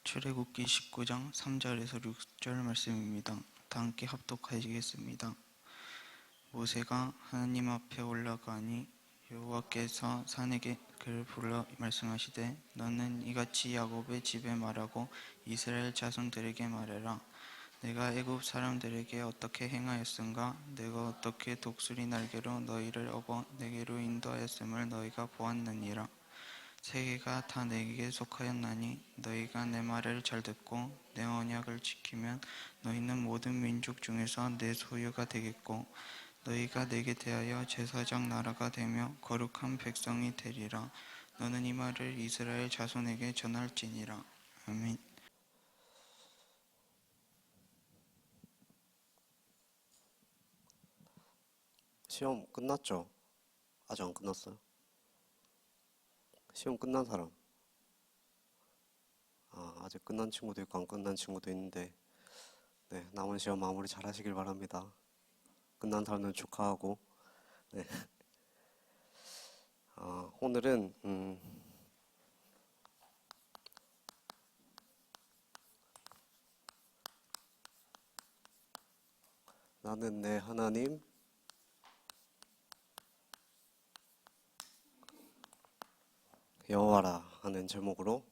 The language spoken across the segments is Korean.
출애굽기 19장 3절에서 6절 말씀입니다. 다 함께 합독하시겠습니다. 모세가 하나님 앞에 올라가니 여호와께서 산에게 그를 불러 말씀하시되 너는 이같이 야곱의 집에 말하고 이스라엘 자손들에게 말해라. 내가 애굽 사람들에게 어떻게 행하였은가? 내가 어떻게 독수리 날개로 너희를 업어 내게로 인도하였음을 너희가 보았느니라. 세계가 다 내게 속하였나니 너희가 내 말을 잘 듣고 내 언약을 지키면 너희는 모든 민족 중에서 내 소유가 되겠고 너희가 내게 대하여 제사장 나라가 되며 거룩한 백성이 되리라. 너는 이 말을 이스라엘 자손에게 전할지니라. 아멘. 시험 끝났죠? 아직 안 끝났어요? 시험 끝난 사람? 아직 끝난 친구도 있고 안 끝난 친구도 있는데, 네, 남은 시험 마무리 잘 하시길 바랍니다. 끝난 사람들 축하하고, 네. 오늘은 나는 내 하나님 여호와라 하는 제목으로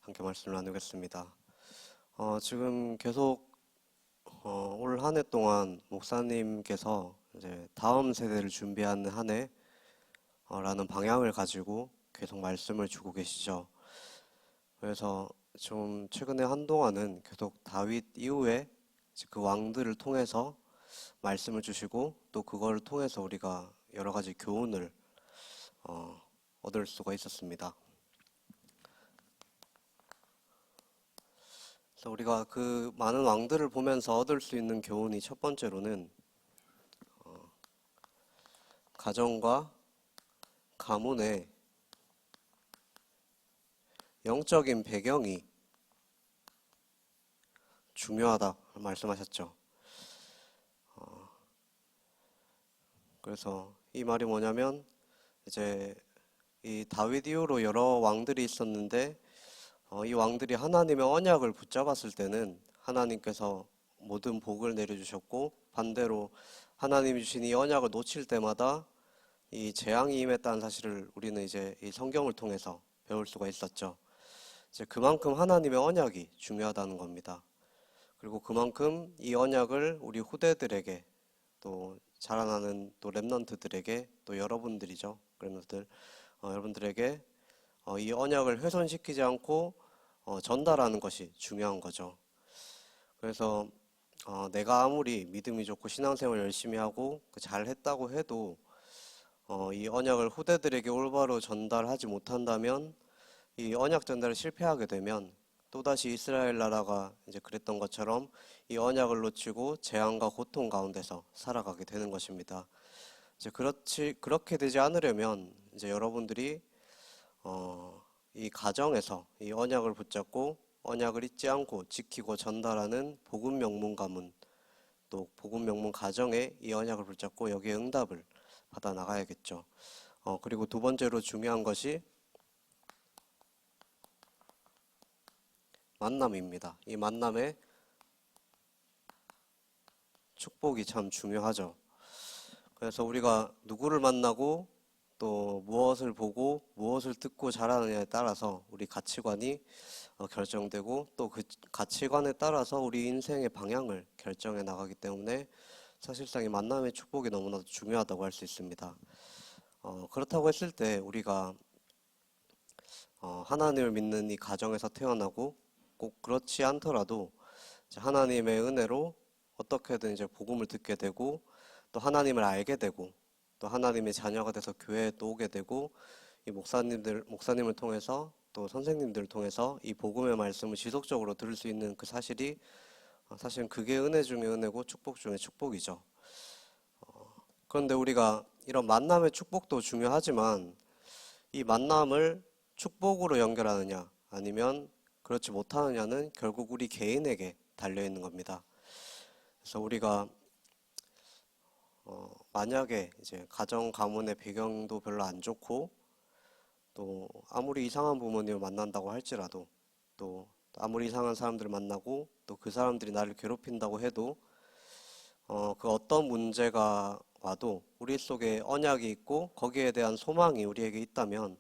함께 말씀을 나누겠습니다. 지금 계속 올 한 해 동안 목사님께서 이제 다음 세대를 준비하는 한 해라는 방향을 가지고 계속 말씀을 주고 계시죠. 그래서 좀 최근에 한동안은 계속 다윗 이후에 그 왕들을 통해서 말씀을 주시고 또 그걸 통해서 우리가 여러 가지 교훈을 얻을 수가 있었습니다. 그래서 우리가 그 많은 왕들을 보면서 얻을 수 있는 교훈이 첫 번째로는 가정과 가문의 영적인 배경이 중요하다 말씀하셨죠. 그래서 이 말이 뭐냐면 이제 이 다윗 이후로 여러 왕들이 있었는데 이 왕들이 하나님의 언약을 붙잡았을 때는 하나님께서 모든 복을 내려주셨고 반대로 하나님이 주신 이 언약을 놓칠 때마다 이 재앙이 임했다는 사실을 우리는 이제 이 성경을 통해서 배울 수가 있었죠. 이제 그만큼 하나님의 언약이 중요하다는 겁니다. 그리고 그만큼 이 언약을 우리 후대들에게 또 자라나는 또 렘넌트들에게 또 여러분들이죠. 렘넌트들 여러분들에게 이 언약을 훼손시키지 않고 전달하는 것이 중요한 거죠. 그래서 내가 아무리 믿음이 좋고 신앙생활 열심히 하고 잘했다고 해도 이 언약을 후대들에게 올바로 전달하지 못한다면 이 언약 전달을 실패하게 되면 또다시 이스라엘 나라가 이제 그랬던 것처럼 이 언약을 놓치고 재앙과 고통 가운데서 살아가게 되는 것입니다. 이제 그렇게 되지 않으려면 이제 여러분들이 이 가정에서 이 언약을 붙잡고 언약을 잊지 않고 지키고 전달하는 복음 명문 가문 또 복음 명문 가정에 이 언약을 붙잡고 여기에 응답을 받아 나가야겠죠. 그리고 두 번째로 중요한 것이 만남입니다. 이 만남의 축복이 참 중요하죠. 그래서 우리가 누구를 만나고 또 무엇을 보고 무엇을 듣고 자라느냐에 따라서 우리 가치관이 결정되고 또 그 가치관에 따라서 우리 인생의 방향을 결정해 나가기 때문에 사실상 이 만남의 축복이 너무나도 중요하다고 할 수 있습니다. 그렇다고 했을 때 우리가 하나님을 믿는 이 가정에서 태어나고 꼭 그렇지 않더라도 하나님의 은혜로 어떻게든 이제 복음을 듣게 되고 또 하나님을 알게 되고 또 하나님의 자녀가 돼서 교회에 또 오게 되고 이 목사님을 통해서 또 선생님들을 통해서 이 복음의 말씀을 지속적으로 들을 수 있는 그 사실이 사실은 그게 은혜 중에 은혜고 축복 중에 축복이죠. 그런데 우리가 이런 만남의 축복도 중요하지만 이 만남을 축복으로 연결하느냐 아니면 그렇지 못하느냐는 결국 우리 개인에게 달려있는 겁니다. 그래서 우리가 만약에 이제 가정 가문의 배경도 별로 안 좋고 또 아무리 이상한 부모님을 만난다고 할지라도 또 아무리 이상한 사람들을 만나고 또 그 사람들이 나를 괴롭힌다고 해도 그 어떤 문제가 와도 우리 속에 언약이 있고 거기에 대한 소망이 우리에게 있다면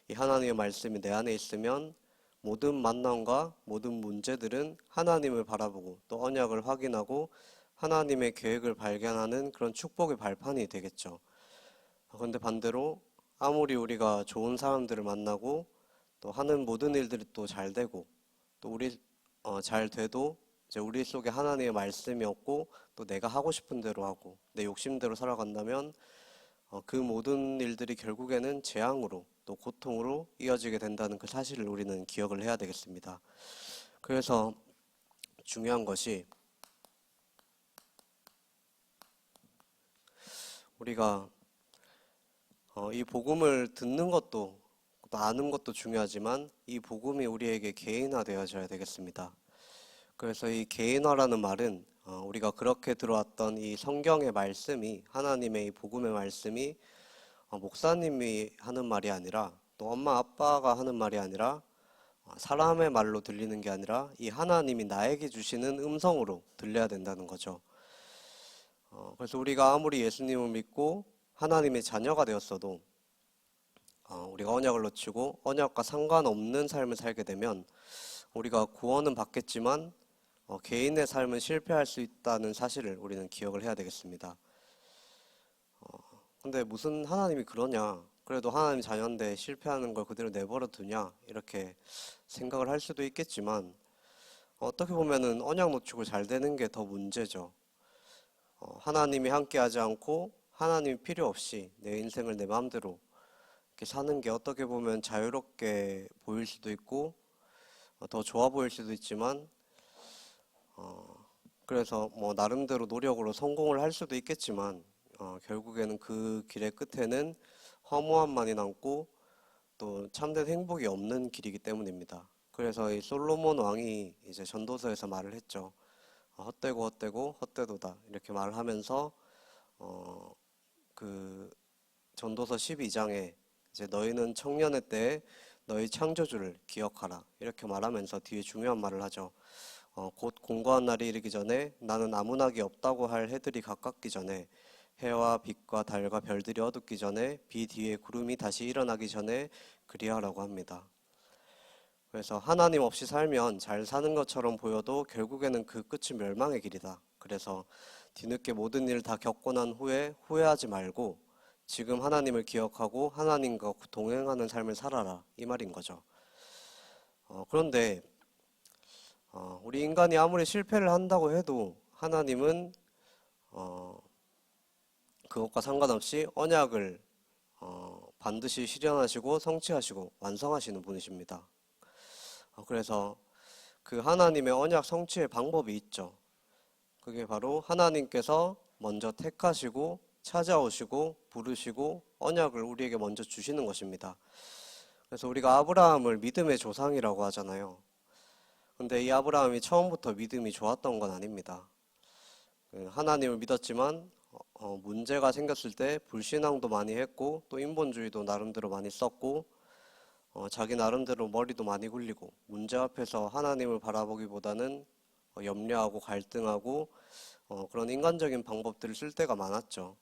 이 하나님의 말씀이 내 안에 있으면 모든 만남과 모든 문제들은 하나님을 바라보고 또 언약을 확인하고 하나님의 계획을 발견하는 그런 축복의 발판이 되겠죠. 그런데 반대로 아무리 우리가 좋은 사람들을 만나고 또 하는 모든 일들이 또 잘 되고 또 우리 잘 돼도 이제 우리 속에 하나님의 말씀이 없고 또 내가 하고 싶은 대로 하고 내 욕심대로 살아간다면 그 모든 일들이 결국에는 재앙으로 또 고통으로 이어지게 된다는 그 사실을 우리는 기억을 해야 되겠습니다. 그래서 중요한 것이 우리가 이 복음을 듣는 것도 또 아는 것도 중요하지만 이 복음이 우리에게 개인화되어져야 되겠습니다. 그래서 이 개인화라는 말은 우리가 그렇게 들어왔던 이 성경의 말씀이 하나님의 이 복음의 말씀이 목사님이 하는 말이 아니라 또 엄마 아빠가 하는 말이 아니라 사람의 말로 들리는 게 아니라 이 하나님이 나에게 주시는 음성으로 들려야 된다는 거죠. 그래서 우리가 아무리 예수님을 믿고 하나님의 자녀가 되었어도 우리가 언약을 놓치고 언약과 상관없는 삶을 살게 되면 우리가 구원은 받겠지만 개인의 삶은 실패할 수 있다는 사실을 우리는 기억을 해야 되겠습니다. 근데 무슨 하나님이 그러냐? 그래도 하나님 자녀인데 실패하는 걸 그대로 내버려 두냐? 이렇게 생각을 할 수도 있겠지만 어떻게 보면은 언약 놓치고 잘 되는 게 더 문제죠. 하나님이 함께하지 않고 하나님이 필요 없이 내 인생을 내 마음대로 이렇게 사는 게 어떻게 보면 자유롭게 보일 수도 있고 더 좋아 보일 수도 있지만 그래서 뭐 나름대로 노력으로 성공을 할 수도 있겠지만 결국에는 그 길의 끝에는 허무함만이 남고 또 참된 행복이 없는 길이기 때문입니다. 그래서 이 솔로몬 왕이 이제 전도서에서 말을 했죠. 헛되고 헛되고 헛되도다 이렇게 말을 하면서 그 전도서 12장에 이제 너희는 청년의 때에 너희 창조주를 기억하라 이렇게 말하면서 뒤에 중요한 말을 하죠. 곧 공고한 날이 이르기 전에 나는 아무나기 없다고 할 해들이 가깝기 전에 해와 빛과 달과 별들이 어둡기 전에 비 뒤에 구름이 다시 일어나기 전에 그리하라고 합니다. 그래서 하나님 없이 살면 잘 사는 것처럼 보여도 결국에는 그 끝이 멸망의 길이다. 그래서 뒤늦게 모든 일을 다 겪고 난 후에 후회하지 말고 지금 하나님을 기억하고 하나님과 동행하는 삶을 살아라 이 말인 거죠. 그런데 우리 인간이 아무리 실패를 한다고 해도 하나님은 그것과 상관없이 언약을 반드시 실현하시고 성취하시고 완성하시는 분이십니다. 그래서 그 하나님의 언약 성취의 방법이 있죠. 그게 바로 하나님께서 먼저 택하시고 찾아오시고 부르시고 언약을 우리에게 먼저 주시는 것입니다. 그래서 우리가 아브라함을 믿음의 조상이라고 하잖아요. 근데 이 아브라함이 처음부터 믿음이 좋았던 건 아닙니다. 하나님을 믿었지만 문제가 생겼을 때 불신앙도 많이 했고 또 인본주의도 나름대로 많이 썼고 자기 나름대로 머리도 많이 굴리고 문제 앞에서 하나님을 바라보기보다는 염려하고 갈등하고 그런 인간적인 방법들을 쓸 때가 많았죠.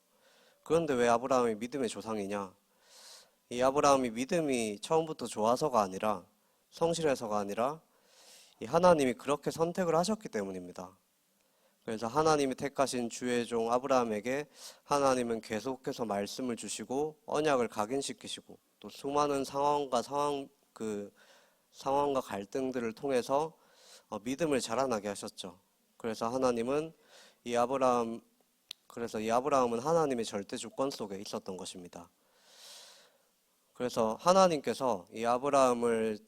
그런데 왜 아브라함이 믿음의 조상이냐? 이 아브라함이 믿음이 처음부터 좋아서가 아니라 성실해서가 아니라 이 하나님이 그렇게 선택을 하셨기 때문입니다. 그래서 하나님이 택하신 주의 종 아브라함에게 하나님은 계속해서 말씀을 주시고 언약을 각인시키시고 또 수많은 상황과 갈등들을 통해서 믿음을 자라나게 하셨죠. 그래서 이 아브라함은 하나님의 절대 주권 속에 있었던 것입니다. 그래서 하나님께서 이 아브라함을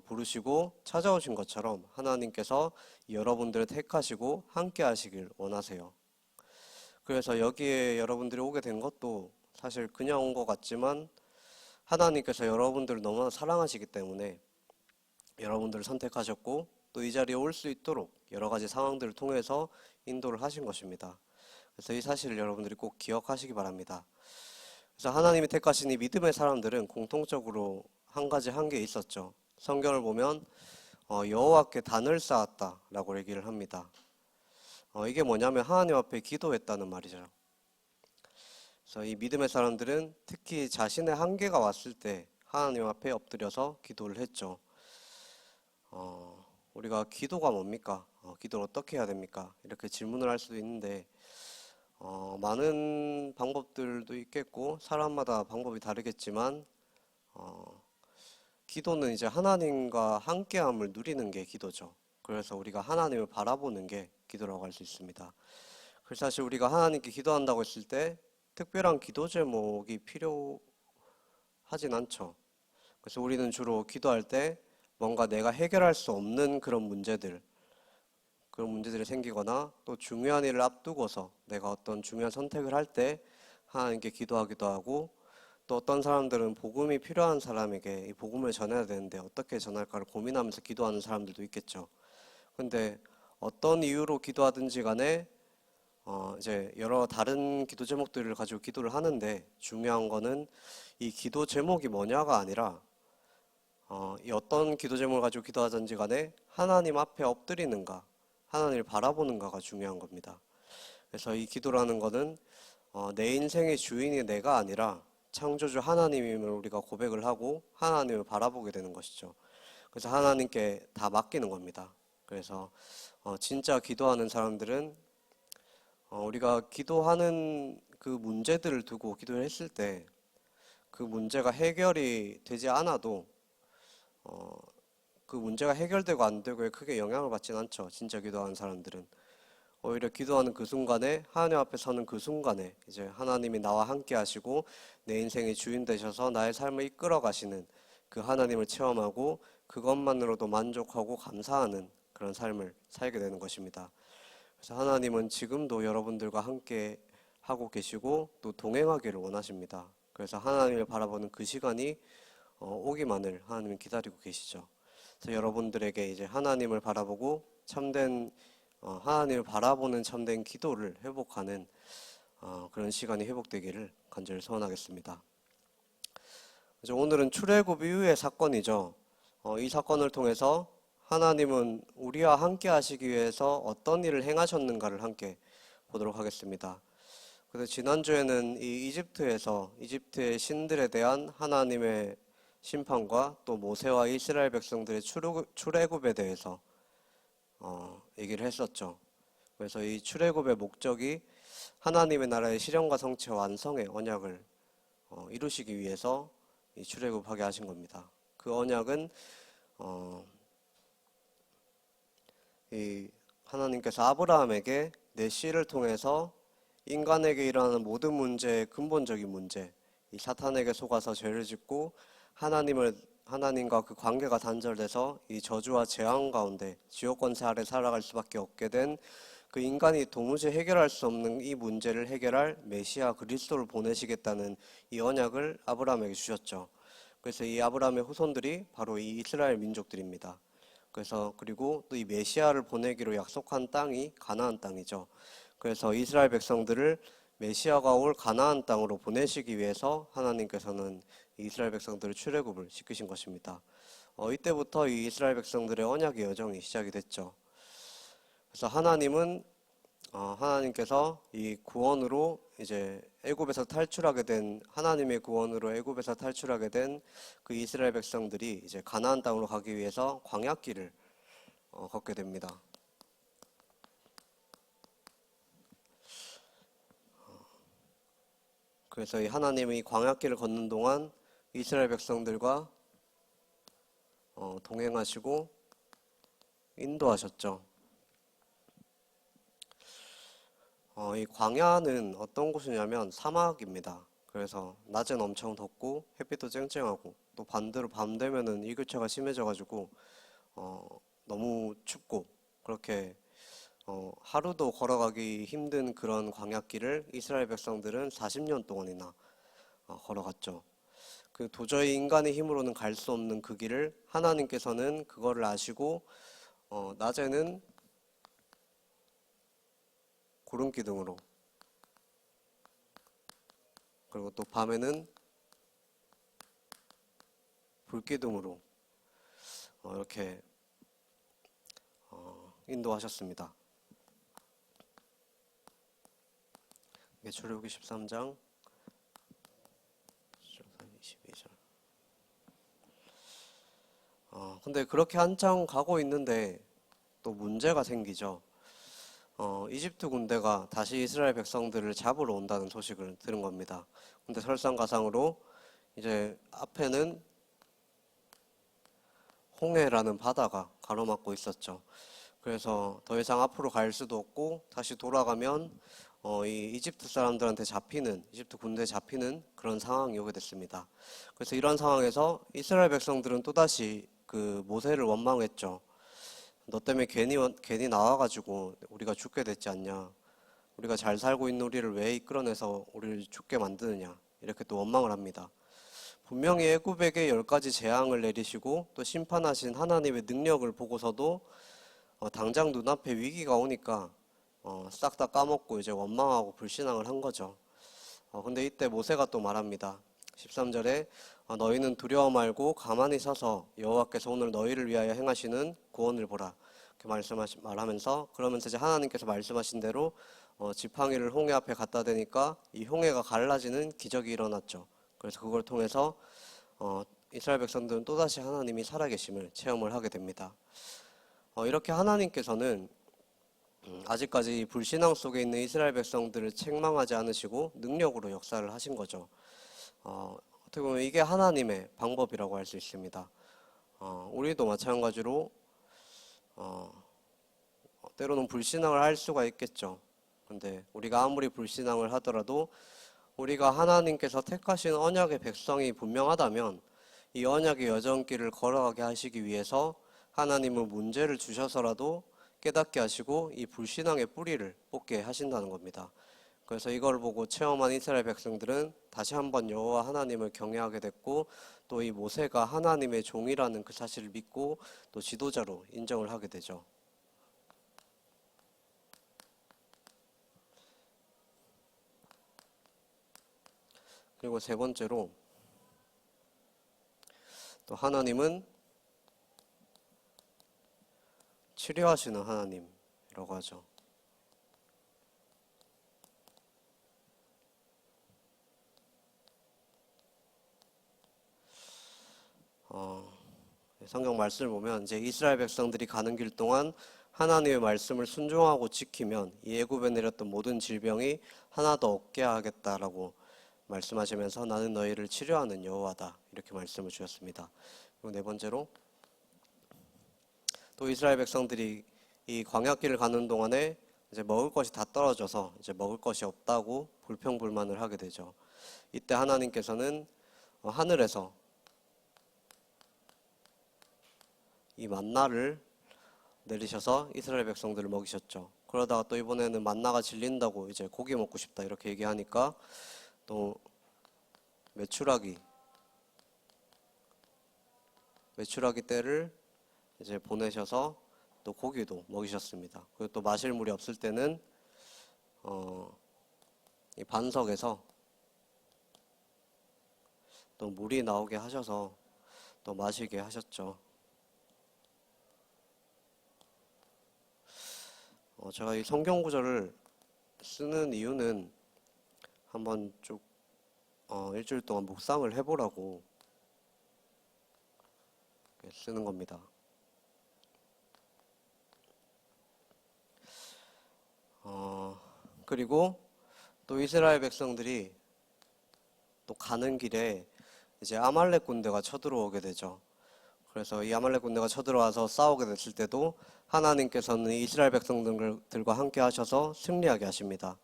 부르시고 찾아오신 것처럼 하나님께서 여러분들을 택하시고 함께 하시길 원하세요. 그래서 여기에 여러분들이 오게 된 것도 사실 그냥 온 것 같지만 하나님께서 여러분들을 너무나 사랑하시기 때문에 여러분들을 선택하셨고 또 이 자리에 올 수 있도록 여러 가지 상황들을 통해서 인도를 하신 것입니다. 그래서 이 사실을 여러분들이 꼭 기억하시기 바랍니다. 그래서 하나님이 택하신 이 믿음의 사람들은 공통적으로 한 게 있었죠. 성경을 보면 여호와께 단을 쌓았다라고 얘기를 합니다. 이게 뭐냐면 하나님 앞에 기도했다는 말이죠. 그래서 이 믿음의 사람들은 특히 자신의 한계가 왔을 때 하나님 앞에 엎드려서 기도를 했죠. 우리가 기도가 뭡니까? 기도를 어떻게 해야 됩니까? 이렇게 질문을 할 수도 있는데 많은 방법들도 있겠고 사람마다 방법이 다르겠지만 기도는 이제 하나님과 함께함을 누리는 게 기도죠. 그래서 우리가 하나님을 바라보는 게 기도라고 할 수 있습니다. 그래서 사실 우리가 하나님께 기도한다고 했을 때 특별한 기도 제목이 필요하진 않죠. 그래서 우리는 주로 기도할 때 뭔가 내가 해결할 수 없는 그런 문제들이 생기거나 또 중요한 일을 앞두고서 내가 어떤 중요한 선택을 할 때 하나님께 기도하기도 하고, 또 어떤 사람들은 복음이 필요한 사람에게 이 복음을 전해야 되는데 어떻게 전할까를 고민하면서 기도하는 사람들도 있겠죠. 근데 어떤 이유로 기도하든지 간에 이제 여러 다른 기도 제목들을 가지고 기도를 하는데, 중요한 거는 이 기도 제목이 뭐냐가 아니라 이 어떤 기도 제목을 가지고 기도하든지 간에 하나님 앞에 엎드리는가, 하나님을 바라보는가가 중요한 겁니다. 그래서 이 기도라는 거는 내 인생의 주인이 내가 아니라 창조주 하나님임을 우리가 고백을 하고 하나님을 바라보게 되는 것이죠. 그래서 하나님께 다 맡기는 겁니다. 그래서 진짜 기도하는 사람들은 우리가 기도하는 그 문제들을 두고 기도를 했을 때 그 문제가 해결이 되지 않아도 그 문제가 해결되고 안 되고에 크게 영향을 받진 않죠. 진짜 기도하는 사람들은 오히려 기도하는 그 순간에, 하나님 앞에 서는 그 순간에 이제 하나님이 나와 함께 하시고 내 인생의 주인 되셔서 나의 삶을 이끌어 가시는 그 하나님을 체험하고 그것만으로도 만족하고 감사하는 그런 삶을 살게 되는 것입니다. 그래서 하나님은 지금도 여러분들과 함께 하고 계시고 또 동행하기를 원하십니다. 그래서 하나님을 바라보는 그 시간이 오기만을 하나님은 기다리고 계시죠. 그래서 여러분들에게 이제 하나님을 바라보고 참된 하나님을 바라보는 참된 기도를 회복하는 그런 시간이 회복되기를 간절히 소원하겠습니다. 오늘은 출애굽 이후의 사건이죠. 이 사건을 통해서 하나님은 우리와 함께 하시기 위해서 어떤 일을 행하셨는가를 함께 보도록 하겠습니다. 그래서 지난주에는 이 이집트의 신들에 대한 하나님의 심판과 또 모세와 이스라엘 백성들의 출애굽에 대해서 얘기를 했었죠. 그래서 이 출애굽의 목적이 하나님의 나라의 실현과 성취와 완성의 언약을 이루시기 위해서 이 출애굽하게 하신 겁니다. 그 언약은 이 하나님께서 아브라함에게 내 씨를 통해서 인간에게 일어나는 모든 문제의 근본적인 문제, 이 사탄에게 속아서 죄를 짓고 하나님과 그 관계가 단절돼서 이 저주와 재앙 가운데 지옥 권세 아래 살아갈 수밖에 없게 된 그 인간이 도무지 해결할 수 없는 이 문제를 해결할 메시아 그리스도를 보내시겠다는 이 언약을 아브라함에게 주셨죠. 그래서 이 아브라함의 후손들이 바로 이 이스라엘 민족들입니다. 그래서 그리고 또 이 메시아를 보내기로 약속한 땅이 가나안 땅이죠. 그래서 이스라엘 백성들을 메시아가 올 가나안 땅으로 보내시기 위해서 하나님께서는 이스라엘 백성들을 출애굽을 시키신 것입니다. 이때부터 이 이스라엘 백성들의 언약의 여정이 시작이 됐죠. 그래서 하나님께서 이 구원으로 이제 애굽에서 탈출하게 된, 하나님의 구원으로 애굽에서 탈출하게 된 그 이스라엘 백성들이 이제 가나안 땅으로 가기 위해서 광야길을 걷게 됩니다. 그래서 이 하나님이 광야길을 걷는 동안 이스라엘 백성들과 동행하시고 인도하셨죠. 이 광야는 어떤 곳이냐면 사막입니다. 그래서 낮엔 엄청 덥고 햇빛도 쨍쨍하고, 또 반대로 밤 되면은 일교차가 심해져가지고 너무 춥고, 그렇게 하루도 걸어가기 힘든 그런 광야길을 이스라엘 백성들은 40년 동안이나 걸어갔죠. 그 도저히 인간의 힘으로는 갈 수 없는 그 길을 하나님께서는 그거를 아시고 낮에는 구름 기둥으로, 그리고 또 밤에는 불 기둥으로 이렇게 인도하셨습니다. 출애굽기 13장 22절. 근데 그렇게 한참 가고 있는데 또 문제가 생기죠. 이집트 군대가 다시 이스라엘 백성들을 잡으러 온다는 소식을 들은 겁니다. 근데 설상가상으로 이제 앞에는 홍해라는 바다가 가로막고 있었죠. 그래서 더 이상 앞으로 갈 수도 없고 다시 돌아가면 이 이집트 사람들한테 잡히는, 이집트 군대에 잡히는 그런 상황이 오게 됐습니다. 그래서 이런 상황에서 이스라엘 백성들은 또다시 그 모세를 원망했죠. 너 때문에 괜히 나와가지고 우리가 죽게 됐지 않냐. 우리가 잘 살고 있는 우리를 왜 이끌어내서 우리를 죽게 만드느냐. 이렇게 또 원망을 합니다. 분명히 애굽에게 10가지 재앙을 내리시고 또 심판하신 하나님의 능력을 보고서도 당장 눈앞에 위기가 오니까 싹 다 까먹고 이제 원망하고 불신앙을 한 거죠. 근데 이때 모세가 또 말합니다. 13절에 너희는 두려워 말고 가만히 서서 여호와께서 오늘 너희를 위하여 행하시는 구원을 보라. 이렇게 말하면서 그러면서 이제 하나님께서 말씀하신 대로 지팡이를 홍해 앞에 갖다 대니까 이 홍해가 갈라지는 기적이 일어났죠. 그래서 그걸 통해서 이스라엘 백성들은 또다시 하나님이 살아계심을 체험을 하게 됩니다. 이렇게 하나님께서는 아직까지 불신앙 속에 있는 이스라엘 백성들을 책망하지 않으시고 능력으로 역사를 하신 거죠. 어떻게 보면 이게 하나님의 방법이라고 할 수 있습니다. 우리도 마찬가지로 때로는 불신앙을 할 수가 있겠죠. 근데 우리가 아무리 불신앙을 하더라도 우리가 하나님께서 택하신 언약의 백성이 분명하다면 이 언약의 여정길을 걸어가게 하시기 위해서 하나님은 문제를 주셔서라도 깨닫게 하시고 이 불신앙의 뿌리를 뽑게 하신다는 겁니다. 그래서 이걸 보고 체험한 이스라엘 백성들은 다시 한번 여호와 하나님을 경외하게 됐고 또 이 모세가 하나님의 종이라는 그 사실을 믿고 또 지도자로 인정을 하게 되죠. 그리고 세 번째로 또 하나님은 치료하시는 하나님이라고 하죠. 성경 말씀을 보면 이제 이스라엘 백성들이 가는 길 동안 하나님의 말씀을 순종하고 지키면 이 애굽에 내렸던 모든 질병이 하나도 없게 하겠다라고 말씀하시면서 나는 너희를 치료하는 여호와다 이렇게 말씀을 주셨습니다. 그리고 네 번째로 또 이스라엘 백성들이 이 광야길을 가는 동안에 이제 먹을 것이 다 떨어져서 이제 먹을 것이 없다고 불평불만을 하게 되죠. 이때 하나님께서는 하늘에서 이 만나를 내리셔서 이스라엘 백성들을 먹이셨죠. 그러다가 또 이번에는 만나가 질린다고 이제 고기 먹고 싶다 이렇게 얘기하니까 또 메추라기 떼를 이제 보내셔서 또 고기도 먹이셨습니다. 그리고 또 마실 물이 없을 때는 이 반석에서 또 물이 나오게 하셔서 또 마시게 하셨죠. 제가 이 성경 구절을 쓰는 이유는 한번 쭉 일주일 동안 묵상을 해보라고 쓰는 겁니다. 그리고 또 이스라엘 백성들이 또 가는 길에 이제 아말렉 군대가 쳐들어오게 되죠. 그래서 이 아말렉 군대가 쳐들어와서 싸우게 됐을 때도 하나님께서는 이스라엘 백성들과 함께 하셔서 승리하게 하십니다.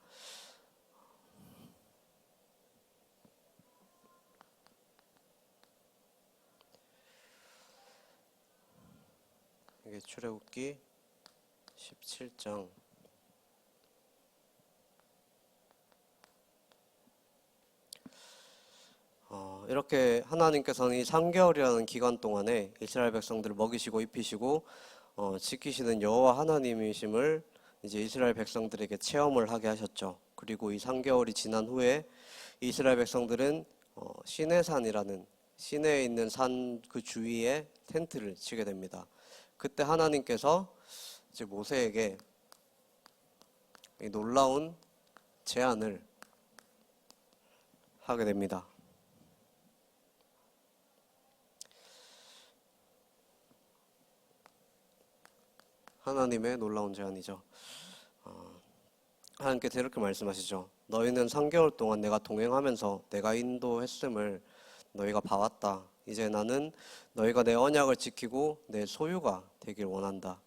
이게 출애굽기 17장 이렇게 하나님께서는 이 3개월이라는 기간 동안에 이스라엘 백성들을 먹이시고 입히시고 지키시는 여호와 하나님이심을 이제 이스라엘 백성들에게 체험을 하게 하셨죠. 그리고 이 3개월이 지난 후에 이스라엘 백성들은 시내산이라는 시내에 있는 산 그 주위에 텐트를 치게 됩니다. 그때 하나님께서 이제 모세에게 이 놀라운 제안을 하게 됩니다. 하나님의 놀라운 제안이죠. 하나님께서 이렇게 말씀하시죠. 너희는 3개월 동안 내가 동행하면서 내가 인도했음을 너희가 봐왔다. 이제 나는 너희가 내 언약을 지키고 내 소유가 되길 원한다.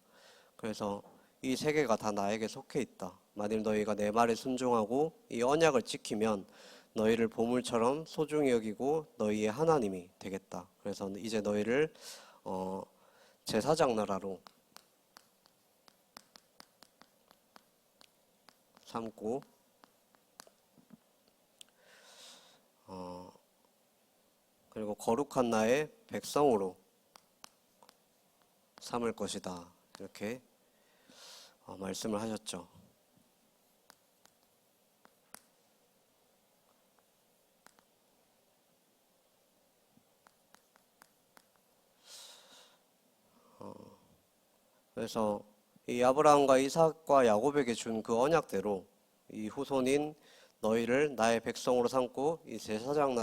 그래서 이 세계가 다 나에게 속해 있다. 만일 너희가 내 말에 순종하고 이 언약을 지키면 너희를 보물처럼 소중히 여기고 너희의 하나님이 되겠다. 그래서 이제 너희를 제사장 나라로 삼고 그리고 거룩한 나의 백성으로 삼을 것이다. 이렇게 말씀을 하셨죠. 그래서 이 아브라함과 이삭과 야곱에게 준 그 언약대로 이 후손인 너희를 나의 백성으로 삼고 이 제사장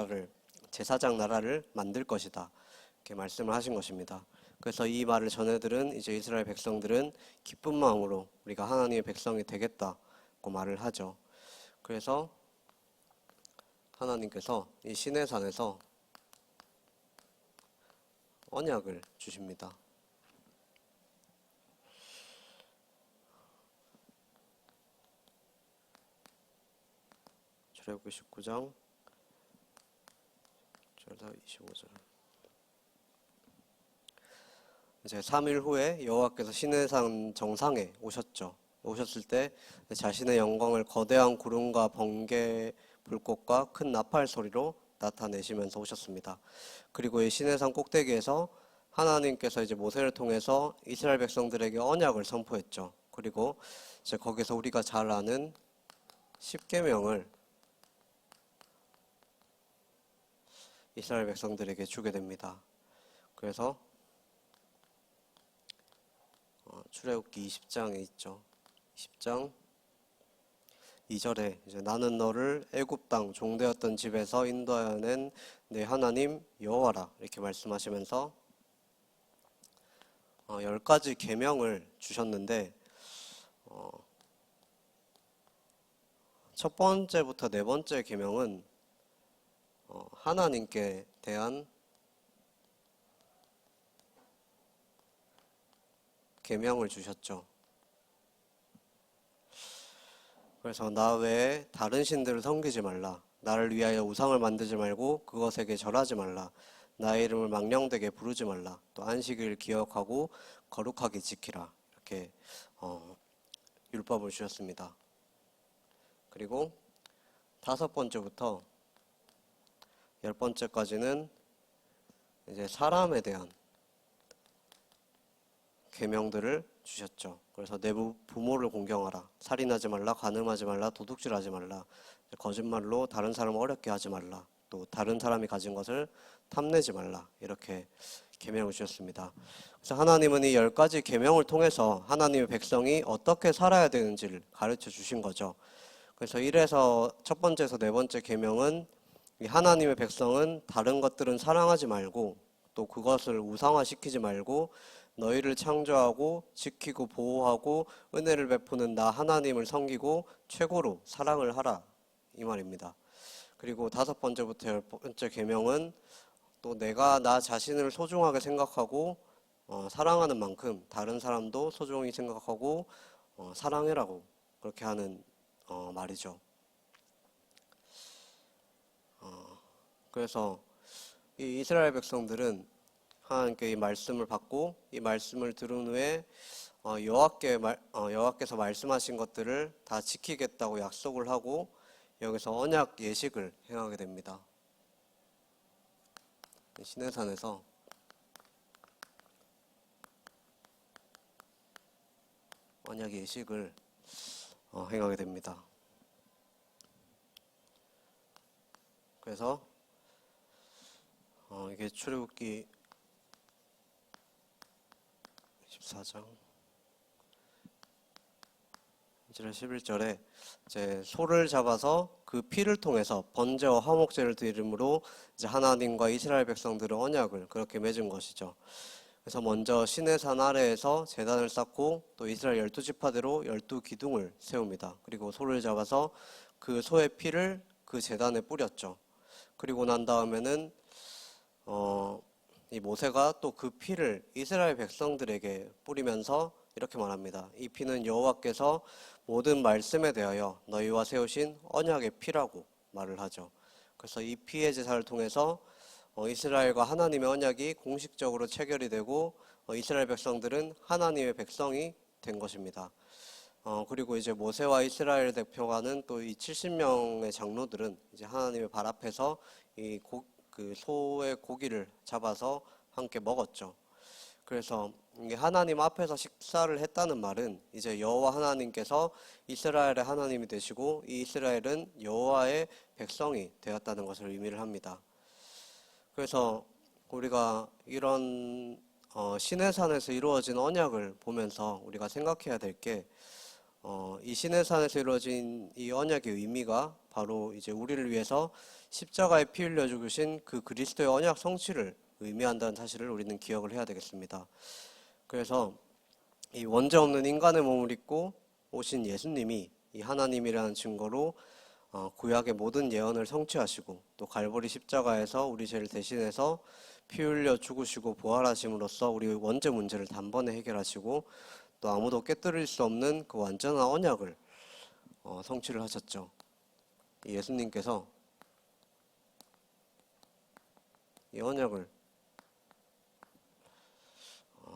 나라를 만들 것이다. 이렇게 말씀을 하신 것입니다. 그래서 이 말을 전해들은 이제 이스라엘 백성들은 기쁜 마음으로 우리가 하나님의 백성이 되겠다고 말을 하죠. 그래서 하나님께서 이 시내산에서 언약을 주십니다. 출애굽기 19장 25절. 이제 3일 후에 여호와께서 시내산 정상에 오셨죠. 오셨을 때 자신의 영광을 거대한 구름과 번개, 불꽃과 큰 나팔 소리로 나타내시면서 오셨습니다. 그리고 이 시내산 꼭대기에서 하나님께서 이제 모세를 통해서 이스라엘 백성들에게 언약을 선포했죠. 그리고 이제 거기서 우리가 잘 아는 십계명을 이스라엘 백성들에게 주게 됩니다. 그래서 출애굽기 20장에 있죠. 20장 2절에 이제 나는 너를 애굽 땅 종되었던 집에서 인도하여 낸 내 하나님 여호와라 이렇게 말씀하시면서 10가지 계명을 주셨는데 첫 번째부터 네 번째 계명은 하나님께 대한 계명을 주셨죠. 그래서 나 외에 다른 신들을 섬기지 말라. 나를 위하여 우상을 만들지 말고 그것에게 절하지 말라. 나의 이름을 망령되게 부르지 말라. 또 안식일 기억하고 거룩하게 지키라. 이렇게 율법을 주셨습니다. 그리고 5번째부터 10번째까지는 이제 사람에 대한 계명들을 주셨죠. 그래서 내 부모를 공경하라. 살인하지 말라. 간음하지 말라. 도둑질하지 말라. 거짓말로 다른 사람을 어렵게 하지 말라. 또 다른 사람이 가진 것을 탐내지 말라. 이렇게 계명을 주셨습니다. 그래서 하나님은 이 10가지 계명을 통해서 하나님의 백성이 어떻게 살아야 되는지를 가르쳐 주신 거죠. 그래서 1에서 첫 번째에서 네 번째 계명은 이 하나님의 백성은 다른 것들은 사랑하지 말고 또 그것을 우상화시키지 말고 너희를 창조하고 지키고 보호하고 은혜를 베푸는 나 하나님을 섬기고 최고로 사랑을 하라 이 말입니다. 그리고 5번째부터 10번째 계명은 또 내가 나 자신을 소중하게 생각하고 사랑하는 만큼 다른 사람도 소중히 생각하고 사랑해라고 그렇게 하는 말이죠. 그래서 이 이스라엘 백성들은 하나님께 이 말씀을 받고 이 말씀을 들은 후에 여호와께서 말씀하신 것들을 다 지키겠다고 약속을 하고 여기서 언약 예식을 행하게 됩니다. 시내산에서 언약 예식을 행하게 됩니다. 그래서 이게 출애굽기 14장 10절 11절에 이제 소를 잡아서 그 피를 통해서 번제와 화목제를 드림으로 이제 하나님과 이스라엘 백성들의 언약을 그렇게 맺은 것이죠. 그래서 먼저 시내산 아래에서 제단을 쌓고 또 이스라엘 12지파대로 12기둥을 세웁니다. 그리고 소를 잡아서 그 소의 피를 그 제단에 뿌렸죠. 그리고 난 다음에는 이 모세가 또 그 피를 이스라엘 백성들에게 뿌리면서 이렇게 말합니다. 이 피는 여호와께서 모든 말씀에 대하여 너희와 세우신 언약의 피라고 말을 하죠. 그래서 이 피의 제사를 통해서 이스라엘과 하나님의 언약이 공식적으로 체결이 되고 이스라엘 백성들은 하나님의 백성이 된 것입니다. 그리고 이제 모세와 이스라엘 대표하는 또 이 70명의 장로들은 이제 하나님의 발 앞에서 그 소의 고기를 잡아서 함께 먹었죠. 그래서 이게 하나님 앞에서 식사를 했다는 말은 이제 여호와 하나님께서 이스라엘의 하나님이 되시고 이 이스라엘은 여호와의 백성이 되었다는 것을 의미를 합니다. 그래서 우리가 이런 시내산에서 이루어진 언약을 보면서 우리가 생각해야 될 게 이 시내산에서 이루어진 이 언약의 의미가 바로 이제 우리를 위해서 십자가에 피 흘려 죽으신 그 그리스도의 언약 성취를 의미한다는 사실을 우리는 기억을 해야 되겠습니다. 그래서 이 원죄 없는 인간의 몸을 입고 오신 예수님이 이 하나님이라는 증거로 구약의 모든 예언을 성취하시고 또 갈보리 십자가에서 우리 죄를 대신해서 피 흘려 죽으시고 부활하심으로써 우리 원죄 문제를 단번에 해결하시고 또 아무도 깨뜨릴 수 없는 그 완전한 언약을 성취를 하셨죠. 예수님께서 이 언약을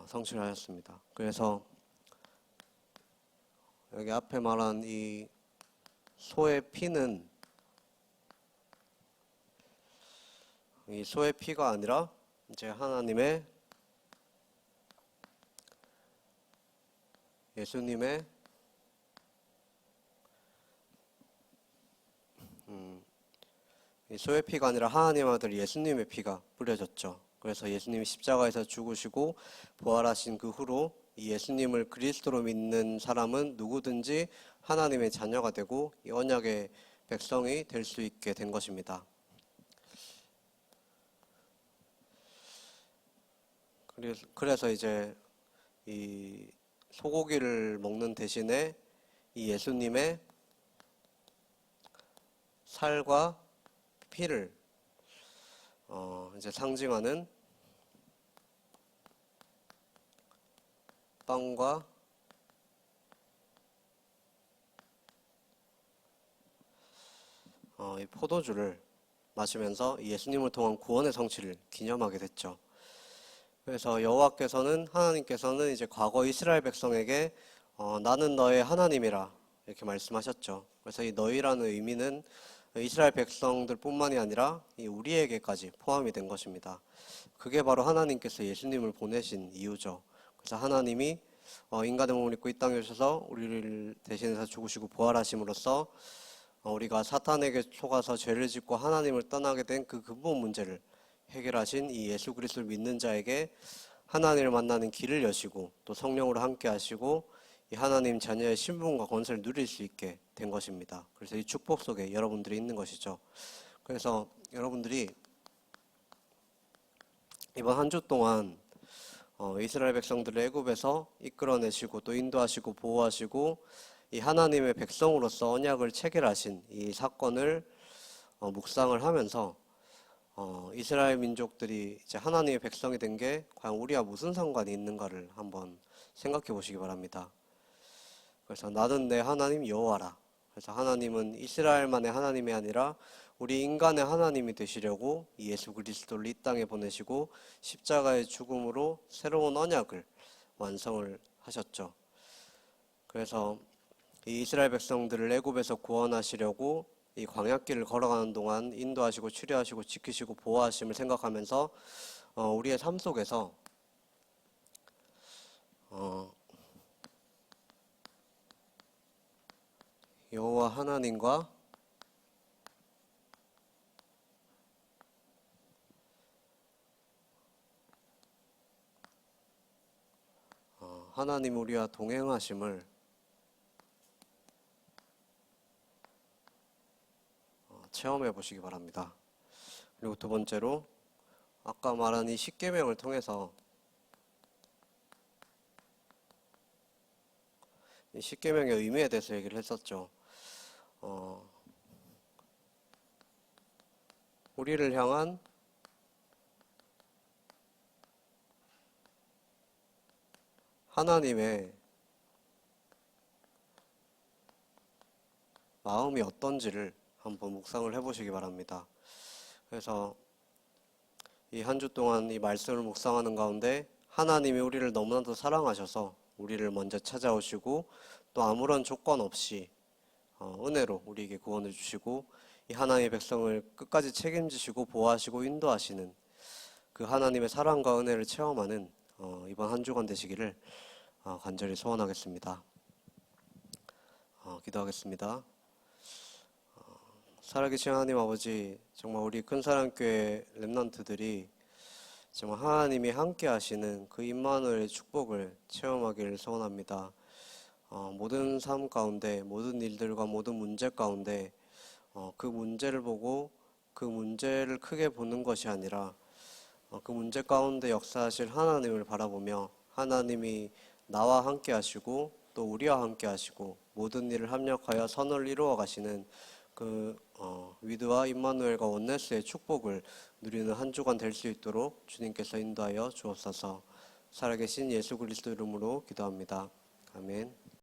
성취를 하셨습니다. 그래서 여기 앞에 말한 이 소의 피는 이 소의 피가 아니라 이제 하나님의 예수님의 이 소의 피가 아니라 하나님 아들 예수님의 피가 뿌려졌죠. 그래서 예수님이 십자가에서 죽으시고 부활하신 그 후로 이 예수님을 그리스도로 믿는 사람은 누구든지 하나님의 자녀가 되고 이 언약의 백성이 될 수 있게 된 것입니다. 그래서 이제 이 소고기를 먹는 대신에 이 예수님의 살과 피를 이제 상징하는 빵과 이 포도주를 마시면서 예수님을 통한 구원의 성취를 기념하게 됐죠. 그래서 여호와께서는 하나님께서는 이제 과거 이스라엘 백성에게 나는 너의 하나님이라 이렇게 말씀하셨죠. 그래서 이 너희라는 의미는 이스라엘 백성들뿐만이 아니라 우리에게까지 포함이 된 것입니다. 그게 바로 하나님께서 예수님을 보내신 이유죠. 그래서 하나님이 인간의 몸을 입고 이 땅에 오셔서 우리를 대신해서 죽으시고 부활하심으로써 우리가 사탄에게 속아서 죄를 짓고 하나님을 떠나게 된 그 근본 문제를 해결하신 이 예수 그리스도를 믿는 자에게 하나님을 만나는 길을 여시고 또 성령으로 함께 하시고 이 하나님 자녀의 신분과 권세를 누릴 수 있게 된 것입니다. 그래서 이 축복 속에 여러분들이 있는 것이죠. 그래서 여러분들이 이번 한 주 동안 이스라엘 백성들을 애굽에서 이끌어내시고 또 인도하시고 보호하시고 이 하나님의 백성으로서 언약을 체결하신 이 사건을 묵상을 하면서 이스라엘 민족들이 이제 하나님의 백성이 된 게 과연 우리와 무슨 상관이 있는가를 한번 생각해 보시기 바랍니다. 그래서 나는 내 하나님 여호와라. 그래서 하나님은 이스라엘만의 하나님이 아니라 우리 인간의 하나님이 되시려고 예수 그리스도를 이 땅에 보내시고 십자가의 죽음으로 새로운 언약을 완성을 하셨죠. 그래서 이 이스라엘 백성들을 애굽에서 구원하시려고 이 광야길을 걸어가는 동안 인도하시고 치료하시고 지키시고 보호하심을 생각하면서 우리의 삶 속에서 여호와 하나님과 하나님 우리와 동행하심을 체험해 보시기 바랍니다. 그리고 두 번째로 아까 말한 이 십계명을 통해서 이 십계명의 의미에 대해서 얘기를 했었죠. 우리를 향한 하나님의 마음이 어떤지를 한번 묵상을 해보시기 바랍니다. 그래서 이 한 주 동안 이 말씀을 묵상하는 가운데 하나님이 우리를 너무나도 사랑하셔서 우리를 먼저 찾아오시고 또 아무런 조건 없이 은혜로 우리에게 구원을 주시고 이 하나님의 백성을 끝까지 책임지시고 보호하시고 인도하시는 그 하나님의 사랑과 은혜를 체험하는 이번 한 주간 되시기를 간절히 소원하겠습니다. 기도하겠습니다. 살아계신 하나님 아버지, 정말 우리 큰사랑교회 렘넌트들이 정말 하나님이 함께 하시는 그 임마누엘의 축복을 체험하기를 소원합니다. 모든 삶 가운데, 모든 일들과 모든 문제 가운데 그 문제를 보고 그 문제를 크게 보는 것이 아니라 그 문제 가운데 역사하실 하나님을 바라보며 하나님이 나와 함께 하시고 또 우리와 함께 하시고 모든 일을 합력하여 선을 이루어 가시는 그 위드와 임마누엘과 원네스의 축복을 누리는 한 주간 될 수 있도록 주님께서 인도하여 주옵소서. 살아계신 예수 그리스도 이름으로 기도합니다. 아멘.